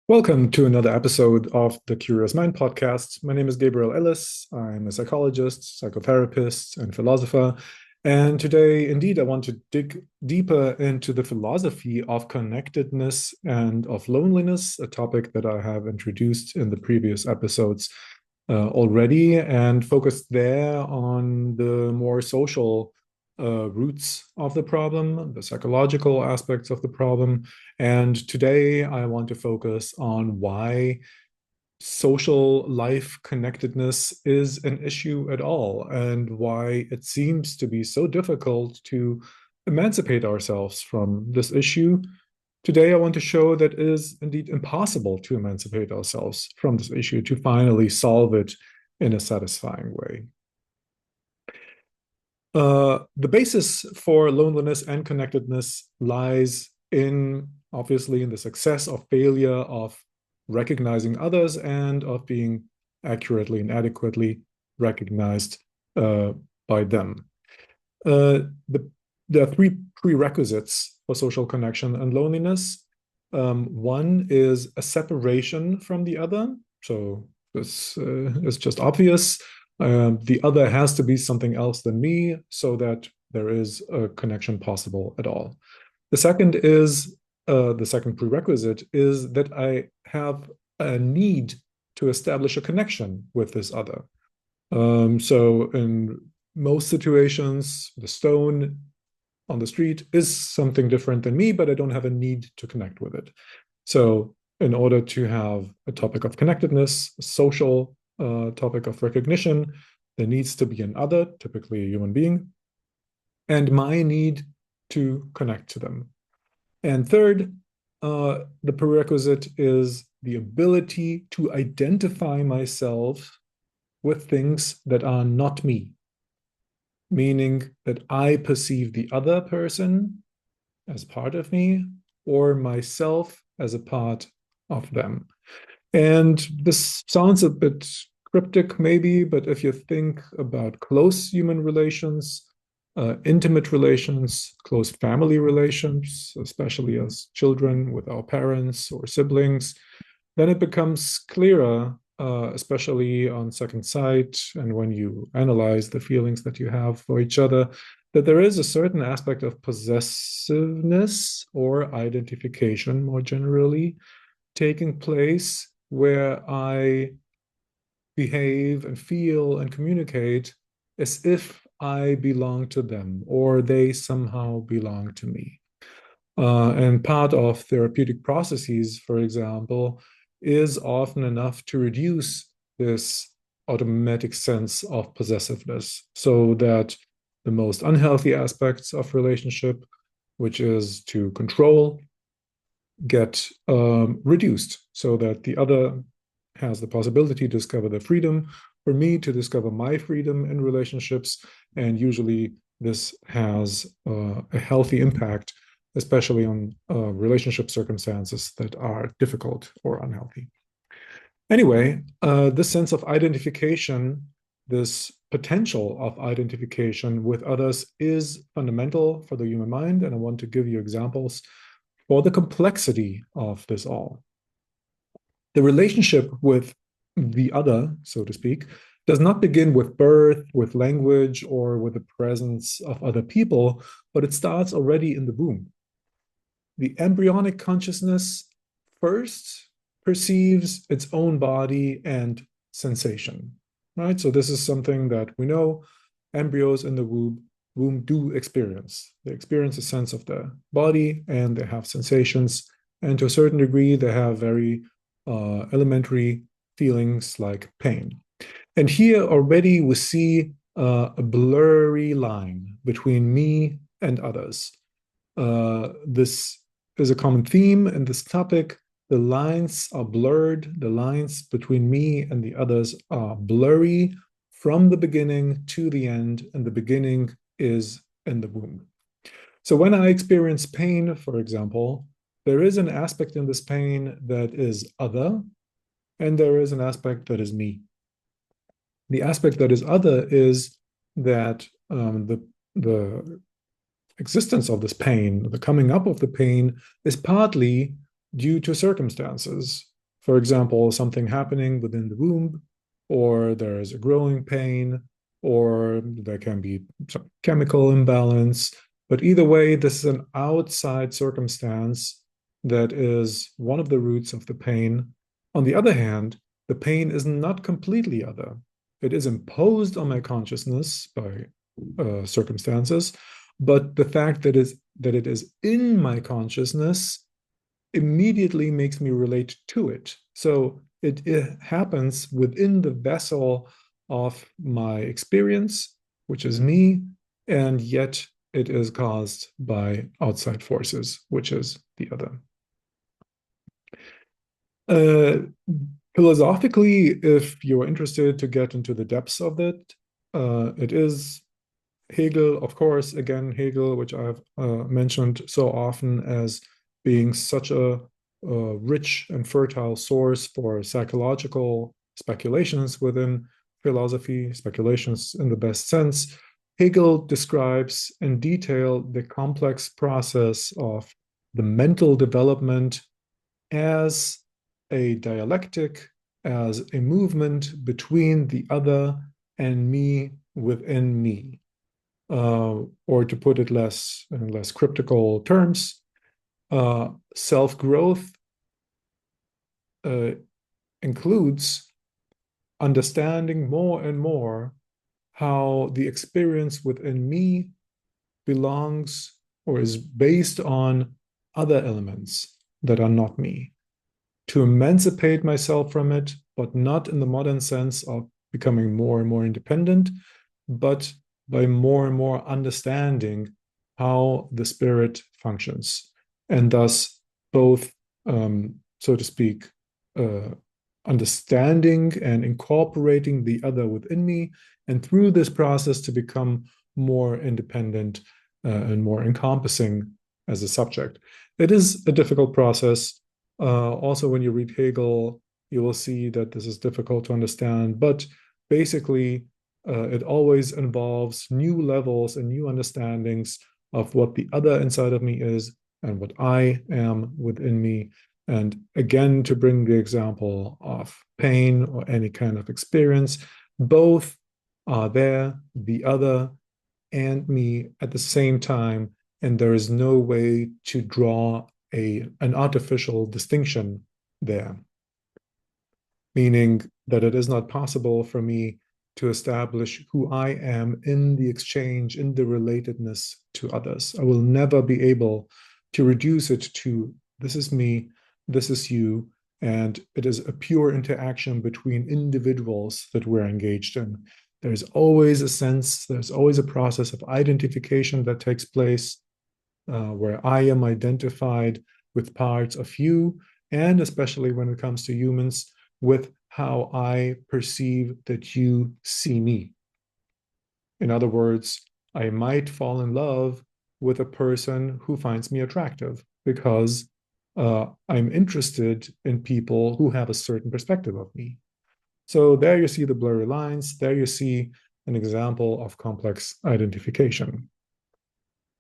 Welcome to another episode of the Curious Mind podcast. My name is Gabriel Ellis. I'm a psychologist, psychotherapist, and philosopher. And today, indeed, I want to dig deeper into the philosophy of connectedness and of loneliness, a topic that I have introduced in the previous episodes already, and focused there on the more social roots of the problem, the psychological aspects of the problem. And today I want to focus on why social life connectedness is an issue at all and why it seems to be so difficult to emancipate ourselves from this issue. Today, I want to show that it is indeed impossible to emancipate ourselves from this issue, to finally solve it in a satisfying way. The basis for loneliness and connectedness lies in, obviously, in the success or failure of recognizing others and of being accurately and adequately recognized uh, by them. There are three prerequisites for social connection and loneliness. One is a separation from the other. So this is just obvious. The other has to be something else than me so that there is a connection possible at all. The second prerequisite is that I have a need to establish a connection with this other. So in most situations, the stone on the street is something different than me, but I don't have a need to connect with it. So in order to have a topic of connectedness, a social topic of recognition, there needs to be an other, typically a human being, and my need to connect to them. And third, the prerequisite is the ability to identify myself with things that are not me, meaning that I perceive the other person as part of me or myself as a part of them. And this sounds a bit cryptic, maybe, but if you think about close human relations, intimate relations, close family relations, especially as children with our parents or siblings, then it becomes clearer, especially on second sight and when you analyze the feelings that you have for each other, that there is a certain aspect of possessiveness or identification more generally taking place where I behave and feel and communicate as if I belong to them or they somehow belong to me. And part of therapeutic processes, for example, is often enough to reduce this automatic sense of possessiveness so that the most unhealthy aspects of relationship, which is to control, get reduced so that the other has the possibility to discover the freedom, for me to discover my freedom in relationships. And usually this has a healthy impact, especially on relationship circumstances that are difficult or unhealthy. Anyway, this sense of identification, this potential of identification with others is fundamental for the human mind. And I want to give you examples for the complexity of this all. The relationship with the other, so to speak, does not begin with birth, with language, or with the presence of other people, but it starts already in the womb. The embryonic consciousness first perceives its own body and sensation, right? So this is something that we know embryos in the womb do experience. They experience a sense of the body and they have sensations. And to a certain degree, they have very elementary feelings like pain. And here already we see a blurry line between me and others. This is a common theme in this topic. The lines are blurred. The lines between me and the others are blurry from the beginning to the end, and the beginning is in the womb. So when I experience pain, for example, there is an aspect in this pain that is other, and there is an aspect that is me. The aspect that is other is that the existence of this pain, the coming up of the pain, is partly due to circumstances. For example, something happening within the womb, or there's a growing pain, or there can be some chemical imbalance. But either way, this is an outside circumstance that is one of the roots of the pain. On the other hand, the pain is not completely other. It is imposed on my consciousness by circumstances, but the fact that it is in my consciousness immediately makes me relate to it. So it happens within the vessel of my experience, which is me, and yet it is caused by outside forces, which is the other. Uh, Philosophically, if you're interested to get into the depths of it, it is Hegel, of course, again, Hegel, which I've mentioned so often as being such a rich and fertile source for psychological speculations within philosophy, speculations in the best sense. Hegel describes in detail the complex process of the mental development as a dialectic, as a movement between the other and me within me. Or to put it in less cryptical terms, self-growth uh, includes understanding more and more how the experience within me belongs or is based on other elements that are not me. To emancipate myself from it, but not in the modern sense of becoming more and more independent, but by more and more understanding how the spirit functions, and thus both, so to speak, uh, understanding and incorporating the other within me, and through this process to become more independent and more encompassing as a subject. It is a difficult process. Also, when you read Hegel, you will see that this is difficult to understand, but basically, it always involves new levels and new understandings of what the other inside of me is and what I am within me. And again, to bring the example of pain or any kind of experience, both are there, the other and me at the same time, and there is no way to draw an artificial distinction there, meaning that it is not possible for me to establish who I am in the exchange, in the relatedness to others. I will never be able to reduce it to this is me, this is you, and it is a pure interaction between individuals that we're engaged in. There's always a sense, there's always a process of identification that takes place where I am identified with parts of you, and especially when it comes to humans, with how I perceive that you see me. In other words, I might fall in love with a person who finds me attractive because I'm interested in people who have a certain perspective of me. So there you see the blurry lines. There you see an example of complex identification.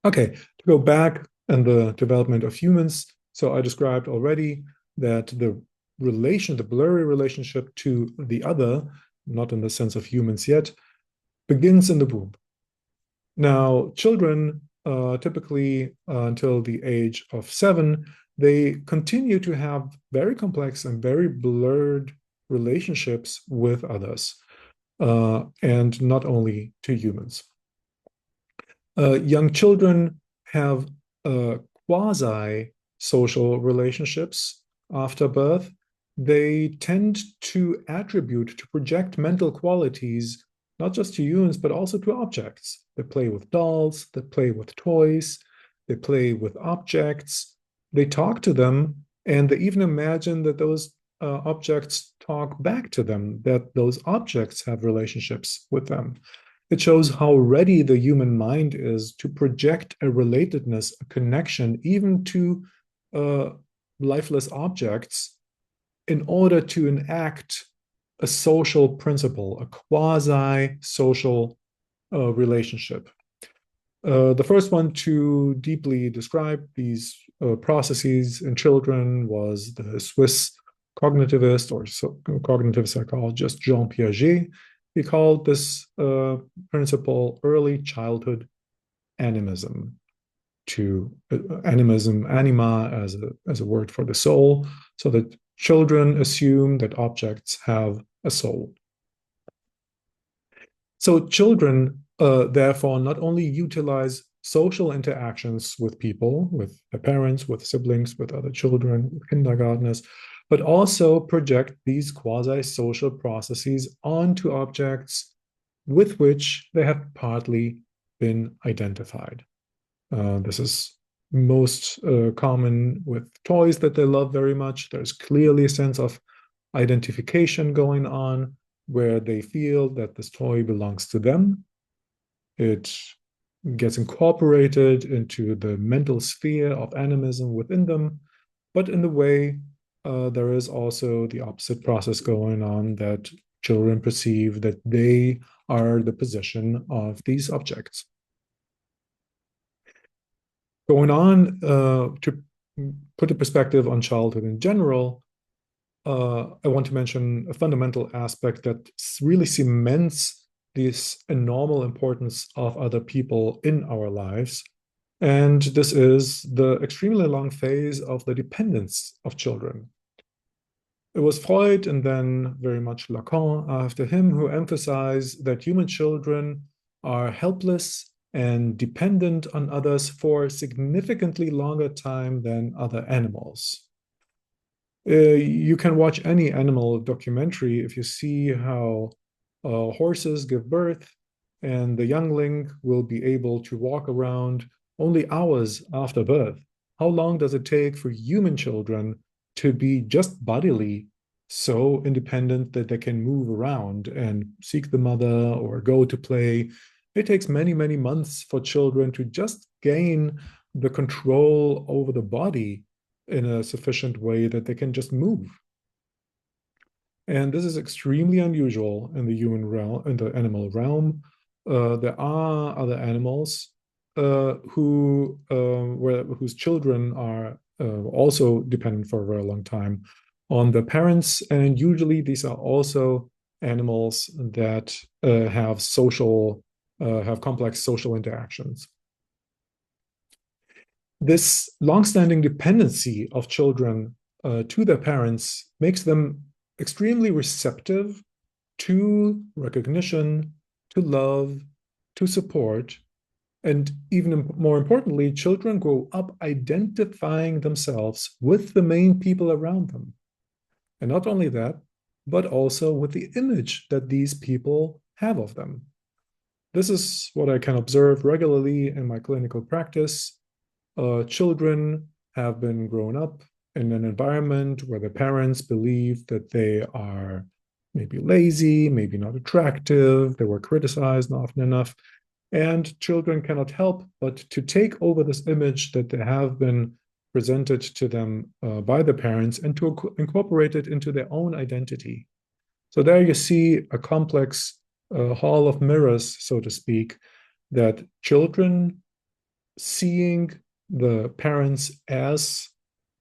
Okay, to go back in the development of humans, so I described already that the blurry relationship to the other, not in the sense of humans yet, begins in the womb. Now, children, typically until the age of 7, they continue to have very complex and very blurred relationships with others, and not only to humans. Young children have quasi-social relationships after birth. They tend to attribute, to project mental qualities, not just to humans, but also to objects. They play with dolls, they play with toys, they play with objects, they talk to them, and they even imagine that those objects talk back to them, that those objects have relationships with them. It shows how ready the human mind is to project a relatedness, a connection, even to lifeless objects, in order to enact a social principle, a quasi-social relationship. The first one to deeply describe these processes in children was the Swiss cognitivist or cognitive psychologist Jean Piaget, he called this principle early childhood animism. To animism, anima as a word for the soul, so that children assume that objects have a soul. So children, therefore, not only utilize social interactions with people, with their parents, with siblings, with other children, with kindergartners, but also project these quasi-social processes onto objects with which they have partly been identified. This is most common with toys that they love very much. There's clearly a sense of identification going on where they feel that this toy belongs to them. It gets incorporated into the mental sphere of animism within them, but in the way there is also the opposite process going on, that children perceive that they are the possession of these objects. Going on to put a perspective on childhood in general, I want to mention a fundamental aspect that really cements this enormous importance of other people in our lives. And this is the extremely long phase of the dependence of children. It was Freud and then very much Lacan after him who emphasized that human children are helpless and dependent on others for significantly longer time than other animals. You can watch any animal documentary if you see how horses give birth, and the youngling will be able to walk around only hours after birth. How long does it take for human children to be just bodily so independent that they can move around and seek the mother or go to play? It takes many, many months for children to just gain the control over the body in a sufficient way that they can just move. And this is extremely unusual in the human realm, in the animal realm. There are other animals whose children are also dependent for a very long time on their parents, and usually these are also animals that have complex social interactions. This longstanding dependency of children to their parents makes them extremely receptive to recognition, to love, to support. And even more importantly, children grow up identifying themselves with the main people around them. And not only that, but also with the image that these people have of them. This is what I can observe regularly in my clinical practice. Children have been grown up in an environment where the parents believe that they are maybe lazy, maybe not attractive, they were criticized often enough, and children cannot help but to take over this image that they have been presented to them by the parents and to incorporate it into their own identity. So there you see a complex hall of mirrors, so to speak, that children seeing the parents as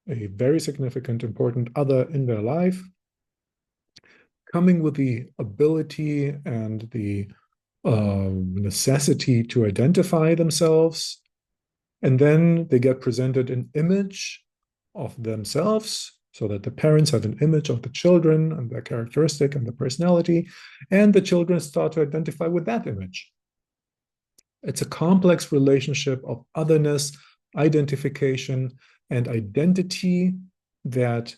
a very significant, important other in their life, coming with the ability and the necessity to identify themselves, and then they get presented an image of themselves so that the parents have an image of the children and their characteristic and the personality, and the children start to identify with that image. It's a complex relationship of otherness, identification, and identity that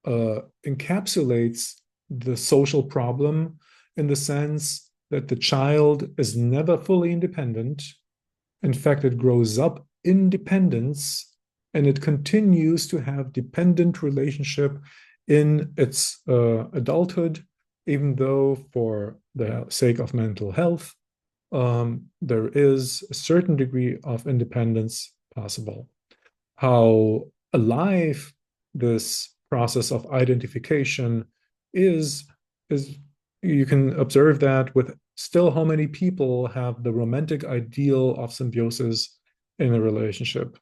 encapsulates the social problem in the sense that the child is never fully independent. In fact, it grows up in dependence, and it continues to have dependent relationship in its adulthood, even though for the sake of mental health, there is a certain degree of independence possible. How alive this process of identification is you can observe that with still how many people have the romantic ideal of symbiosis in a relationship,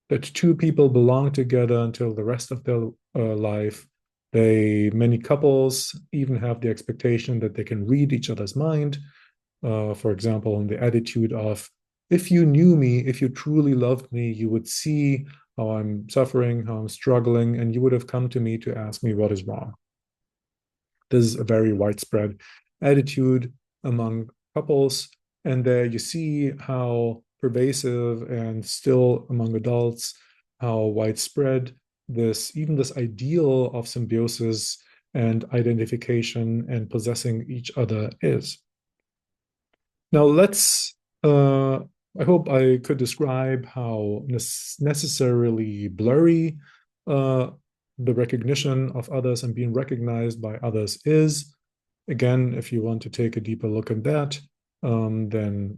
that two people belong together until the rest of their life, Many couples even have the expectation that they can read each other's mind. For example, in the attitude of, if you knew me, if you truly loved me, you would see how I'm suffering, how I'm struggling, and you would have come to me to ask me what is wrong. This is a very widespread attitude among couples. And there you see how pervasive and still among adults, how widespread even this ideal of symbiosis and identification and possessing each other is. Now I hope I could describe how necessarily blurry uh, the recognition of others and being recognized by others is. Again, if you want to take a deeper look at that, then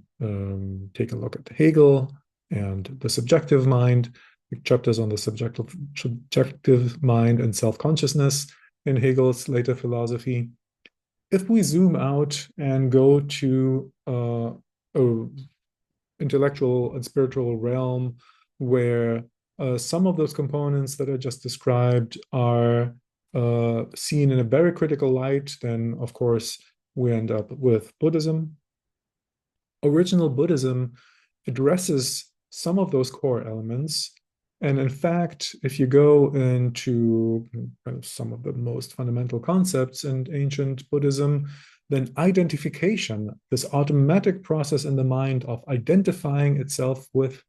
take a look at Hegel and the subjective mind, chapters on the subjective mind and self-consciousness in Hegel's later philosophy. If we zoom out and go to a intellectual and spiritual realm where some of those components that I just described are seen in a very critical light, then of course we end up with Buddhism. Original Buddhism addresses some of those core elements. And in fact, if you go into kind of some of the most fundamental concepts in ancient Buddhism, then identification, this automatic process in the mind of identifying itself with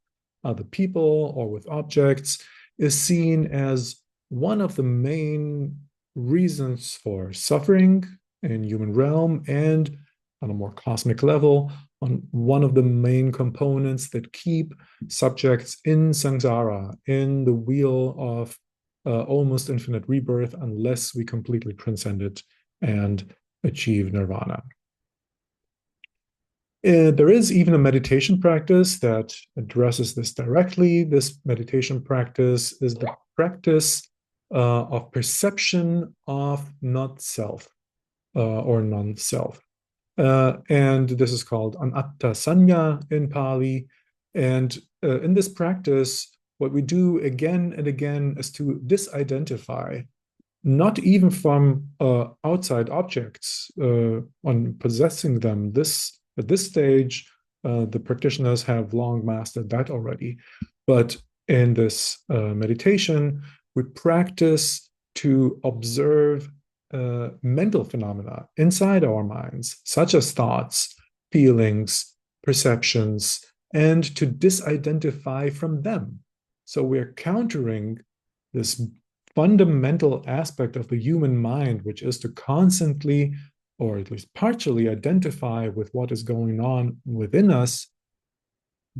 other people or with objects, is seen as one of the main reasons for suffering in human realm, and on a more cosmic level, on one of the main components that keep subjects in samsara, in the wheel of almost infinite rebirth, unless we completely transcend it and achieve nirvana. There is even a meditation practice that addresses this directly. This meditation practice is the practice of perception of not self or non-self. And this is called anatta sanya in Pali. And in this practice, what we do again and again is to disidentify, not even from outside objects, on possessing them. At this stage, the practitioners have long mastered that already. But in this meditation, we practice to observe mental phenomena inside our minds, such as thoughts, feelings, perceptions, and to disidentify from them. So we're countering this fundamental aspect of the human mind, which is to constantly, or at least partially, identify with what is going on within us.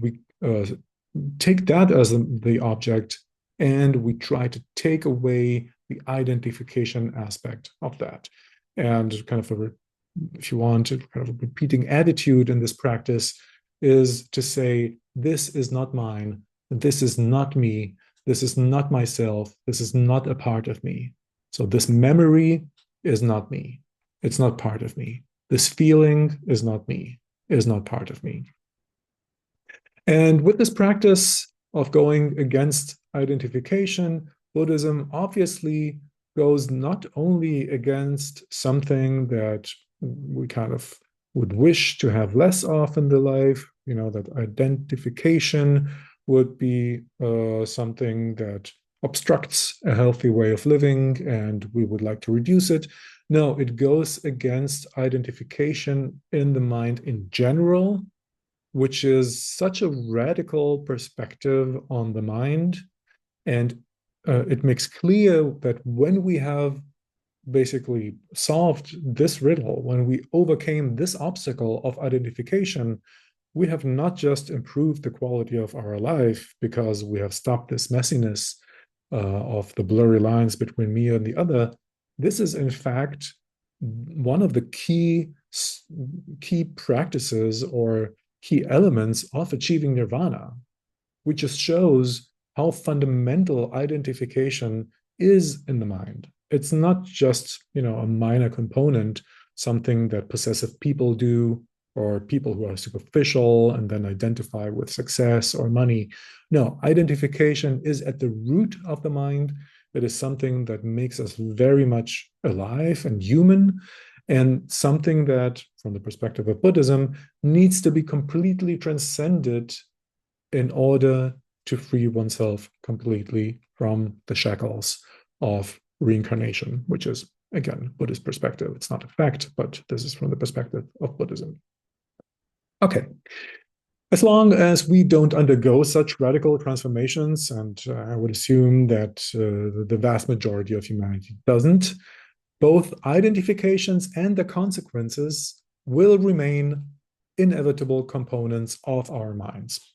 We take that as the object, and we try to take away the identification aspect of that. And kind of if you want, kind of a repeating attitude in this practice is to say, this is not mine, this is not me, this is not myself, this is not a part of me. So this memory is not me, it's not part of me. This feeling is not me, is not part of me. And with this practice of going against identification, Buddhism obviously goes not only against something that we kind of would wish to have less of in the life, that identification would be something that obstructs a healthy way of living and we would like to reduce it. No, it goes against identification in the mind in general, which is such a radical perspective on the mind. And it makes clear that when we have basically solved this riddle, when we overcame this obstacle of identification, we have not just improved the quality of our life because we have stopped this messiness of the blurry lines between me and the other. This is, in fact, one of the key practices or key elements of achieving nirvana, which just shows how fundamental identification is in the mind. It's not just, a minor component, something that possessive people do, or people who are superficial and then identify with success or money. No, identification is at the root of the mind. It is something that makes us very much alive and human, and something that, from the perspective of Buddhism, needs to be completely transcended in order to free oneself completely from the shackles of reincarnation, which is, again, Buddhist perspective. It's not a fact, but this is from the perspective of Buddhism. Okay. As long as we don't undergo such radical transformations, and I would assume that the vast majority of humanity doesn't, both identifications and the consequences will remain inevitable components of our minds.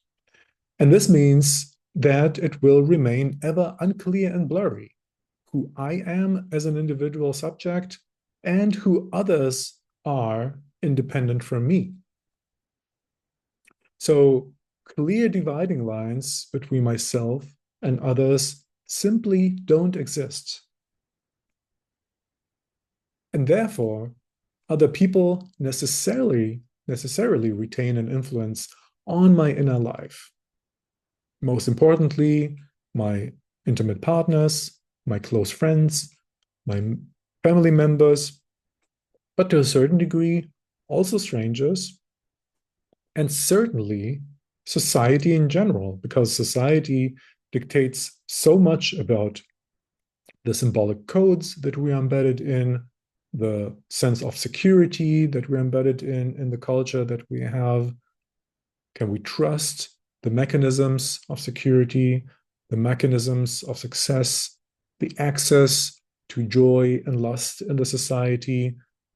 And this means that it will remain ever unclear and blurry who I am as an individual subject and who others are independent from me. So clear dividing lines between myself and others simply don't exist. And therefore, other people necessarily retain an influence on my inner life. Most importantly, my intimate partners, my close friends, my family members, but to a certain degree, also strangers, and certainly society in general, because society dictates so much about the symbolic codes that we are embedded in, the sense of security that we're embedded in the culture that we have. Can we trust the mechanisms of security, the mechanisms of success, the access to joy and lust in the society?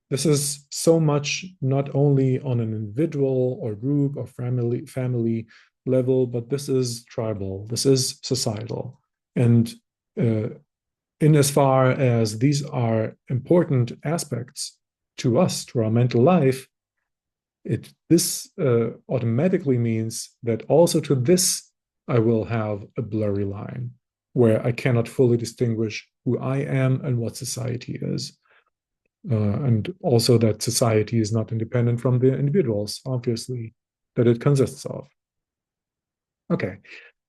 This is so much not only on an individual or group or family level, but this is tribal, this is societal. And in as far as these are important aspects to us, to our mental life, this automatically means that also to this I will have a blurry line where I cannot fully distinguish who I am and what society is. And also that society is not independent from the individuals, obviously, that it consists of. Okay,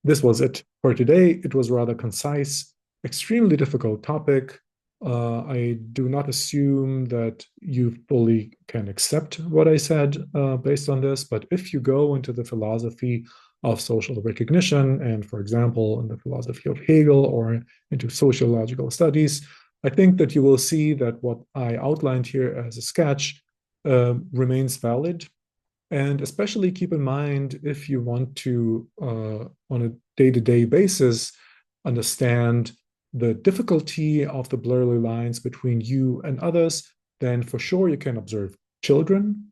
this was it for today. It was rather concise, extremely difficult topic. I do not assume that you fully can accept what I said based on this, but if you go into the philosophy of social recognition and, for example, in the philosophy of Hegel or into sociological studies, I think that you will see that what I outlined here as a sketch remains valid. And especially keep in mind if you want to, on a day-to-day basis, understand the difficulty of the blurry lines between you and others, then for sure you can observe children.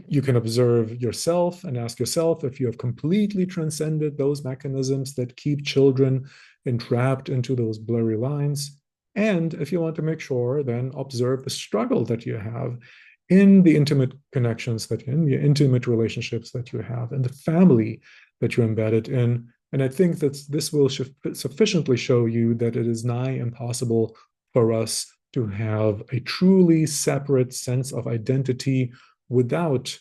You can observe yourself and ask yourself if you have completely transcended those mechanisms that keep children entrapped into those blurry lines. And if you want to make sure, then observe the struggle that you have in the intimate connections that in the intimate relationships that you have, and the family that you're embedded in. And I think that this will sufficiently show you that it is nigh impossible for us to have a truly separate sense of identity without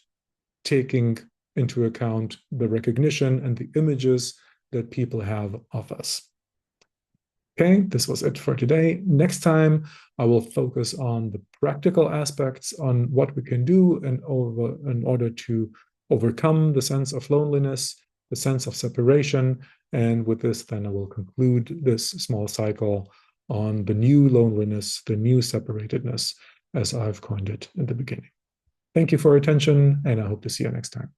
taking into account the recognition and the images that people have of us. Okay, this was it for today. Next time, I will focus on the practical aspects, on what we can do in order to overcome the sense of loneliness, the sense of separation. And with this, then I will conclude this small cycle on the new loneliness, the new separatedness, as I've coined it in the beginning. Thank you for your attention, and I hope to see you next time.